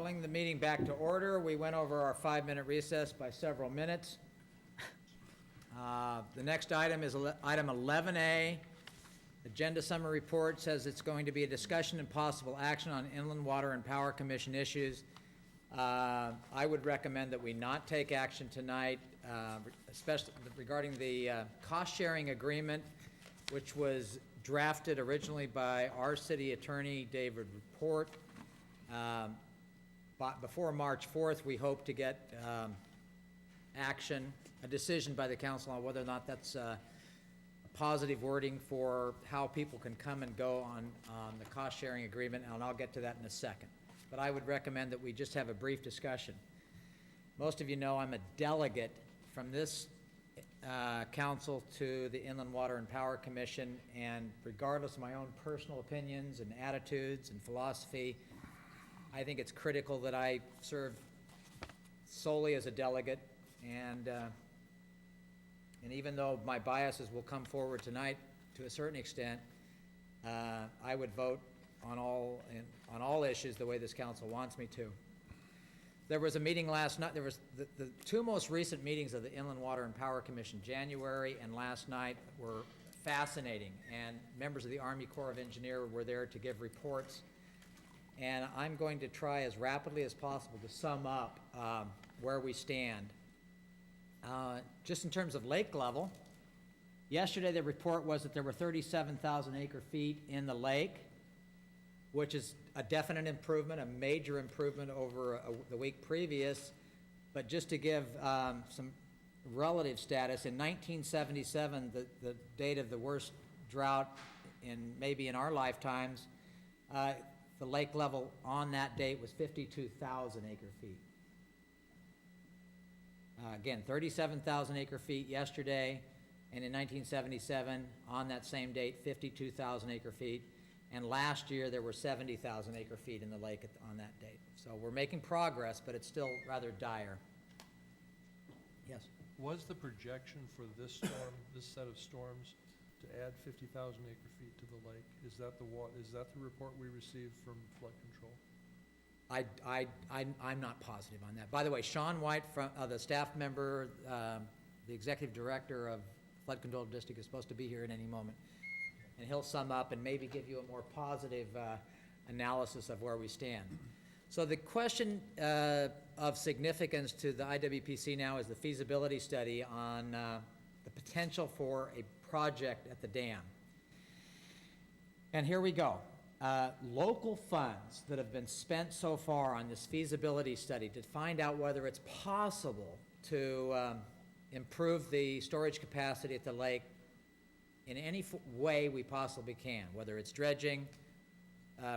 Calling the meeting back to order. We went over our 5-minute recess by several minutes. The next item is item 11A. Agenda summary report says it's going to be a discussion and possible action on Inland Water and Power Commission issues. I would recommend that we not take action tonight, especially regarding the cost-sharing agreement, which was drafted originally by our city attorney, David Report. But before March 4th, we hope to get a decision by the council on whether or not that's a positive wording for how people can come and go on the cost-sharing agreement, and I'll get to that in a second. But I would recommend that we just have a brief discussion. Most of you know I'm a delegate from this council to the Inland Water and Power Commission, and regardless of my own personal opinions and attitudes and philosophy, I think it's critical that I serve solely as a delegate, and even though my biases will come forward tonight to a certain extent, I would vote on all issues the way this council wants me to. There was a meeting last night. There was the two most recent meetings of the Inland Water and Power Commission, January and last night, were fascinating, and members of the Army Corps of Engineers were there to give reports. And I'm going to try as rapidly as possible to sum up where we stand. Just in terms of lake level, yesterday the report was that there were 37,000 acre-feet in the lake, which is a definite improvement, a major improvement over the week previous. But just to give some relative status, in 1977, the date of the worst drought maybe in our lifetimes, the lake level on that date was 52,000 acre-feet. Again, 37,000 acre-feet yesterday, and in 1977, on that same date, 52,000 acre-feet. And last year, there were 70,000 acre-feet in the lake on that date. So we're making progress, but it's still rather dire. Yes? Was the projection for this storm, this set of storms, to add 50,000 acre-feet to the lake? Is that the report we received from flood control? I'm not positive on that. By the way, Sean White, the staff member, the executive director of Flood Control District, is supposed to be here at any moment. And he'll sum up and maybe give you a more positive analysis of where we stand. So the question of significance to the IWPC now is the feasibility study on the potential for a project at the dam. And here we go. Local funds that have been spent so far on this feasibility study to find out whether it's possible to improve the storage capacity at the lake in any way we possibly can, whether it's dredging,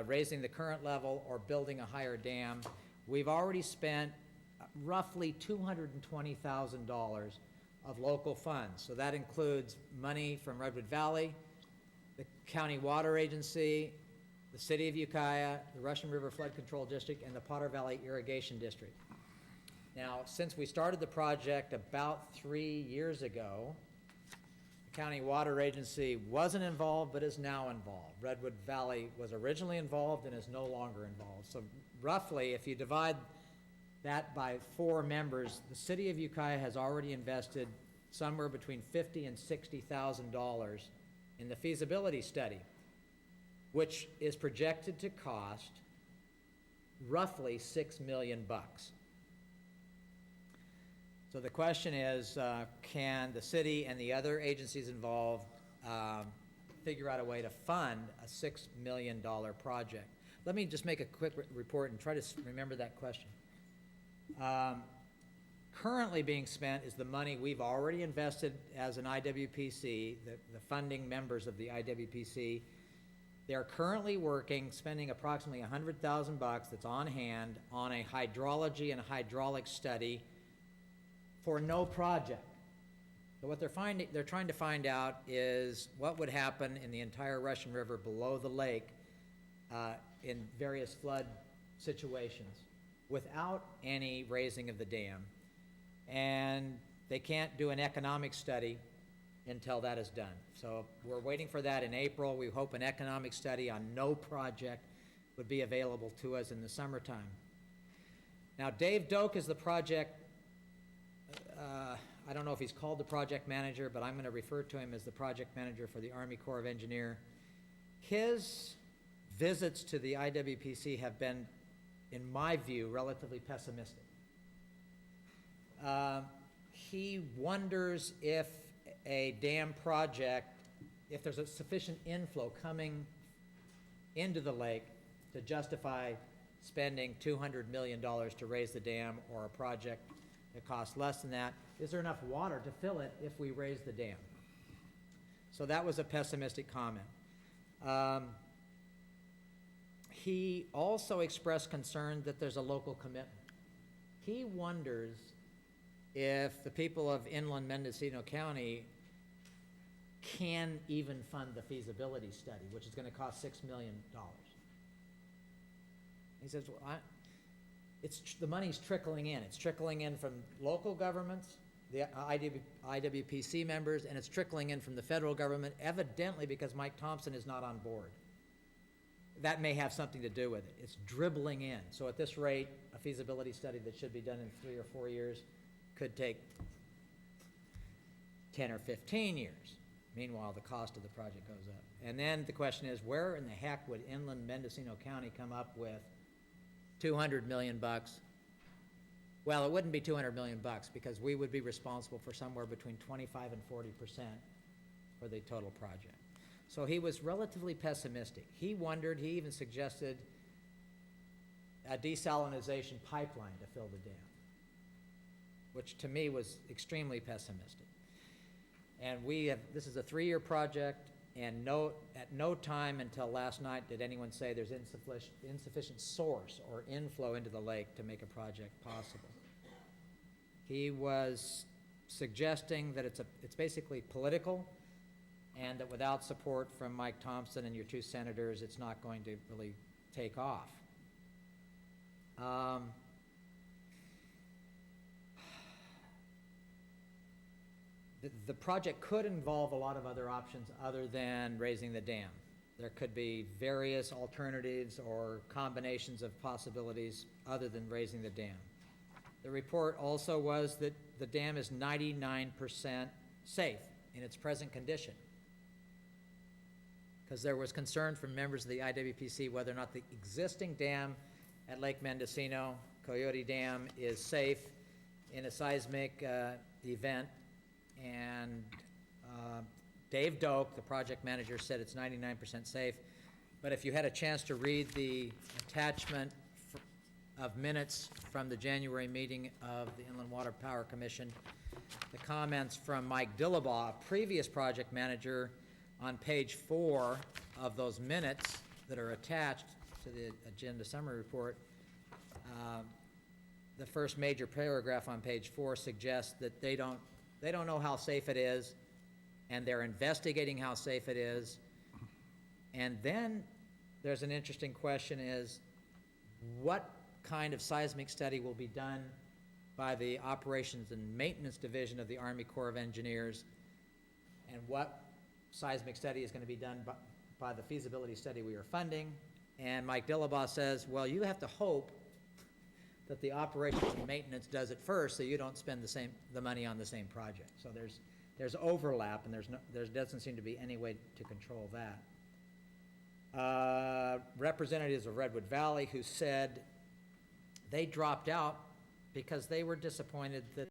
raising the current level, or building a higher dam. We've already spent roughly $220,000 of local funds. So that includes money from Redwood Valley, the County Water Agency, the City of Ukiah, the Russian River Flood Control District, and the Potter Valley Irrigation District. Now, since we started the project about 3 years ago, the County Water Agency wasn't involved but is now involved. Redwood Valley was originally involved and is no longer involved. So roughly, if you divide that by 4 members, the City of Ukiah has already invested somewhere between $50,000 and $60,000 in the feasibility study, which is projected to cost roughly $6 million. So the question is, can the city and the other agencies involved figure out a way to fund a $6 million project? Let me just make a quick report and try to remember that question. Currently being spent is the money we've already invested as an IWPC, the funding members of the IWPC. They're currently spending approximately $100,000 that's on hand on a hydrology and hydraulic study for no project. So what they're trying to find out is what would happen in the entire Russian River below the lake in various flood situations without any raising of the dam. And they can't do an economic study until that is done. So we're waiting for that in April. We hope an economic study on no project would be available to us in the summertime. Now, Dave Doak is the project, I don't know if he's called the project manager, but I'm going to refer to him as the project manager for the Army Corps of Engineer. His visits to the IWPC have been, in my view, relatively pessimistic. He wonders if a dam project, if there's a sufficient inflow coming into the lake to justify spending $200 million to raise the dam, or a project that costs less than that. Is there enough water to fill it if we raise the dam? So that was a pessimistic comment. He also expressed concern that there's a local commitment. He wonders if the people of inland Mendocino County can even fund the feasibility study, which is going to cost $6 million. He says, well, the money's trickling in. It's trickling in from local governments, the IWPC members, and it's trickling in from the federal government, evidently because Mike Thompson is not on board. That may have something to do with it. It's dribbling in. So at this rate, a feasibility study that should be done in 3 or 4 years could take 10 or 15 years. Meanwhile, the cost of the project goes up. And then the question is, where in the heck would inland Mendocino County come up with $200 million? Well, it wouldn't be $200 million because we would be responsible for somewhere between 25 and 40% for the total project. So he was relatively pessimistic. He wondered, he even suggested a desalinization pipeline to fill the dam, which to me was extremely pessimistic. And this is a 3-year project, and at no time until last night did anyone say there's insufficient source or inflow into the lake to make a project possible. He was suggesting that it's basically political, and that without support from Mike Thompson and your 2 senators, it's not going to really take off. The project could involve a lot of other options other than raising the dam. There could be various alternatives or combinations of possibilities other than raising the dam. The report also was that the dam is 99% safe in its present condition, because there was concern from members of the IWPC whether or not the existing dam at Lake Mendocino, Coyote Dam, is safe in a seismic event. And Dave Doak, the project manager, said it's 99% safe. But if you had a chance to read the attachment of minutes from the January meeting of the Inland Water Power Commission, the comments from Mike Dillabaugh, a previous project manager, on page 4 of those minutes that are attached to the agenda summary report, the first major paragraph on page 4 suggests that they don't know how safe it is, and they're investigating how safe it is. And then there's an interesting question is, what kind of seismic study will be done by the Operations and Maintenance Division of the Army Corps of Engineers, and what seismic study is going to be done by the feasibility study we are funding? And Mike Dillabaugh says, well, you have to hope that the operations and maintenance does it first, so you don't spend the money on the same project. So there's overlap, and there doesn't seem to be any way to control that. Representatives of Redwood Valley who said they dropped out because they were disappointed that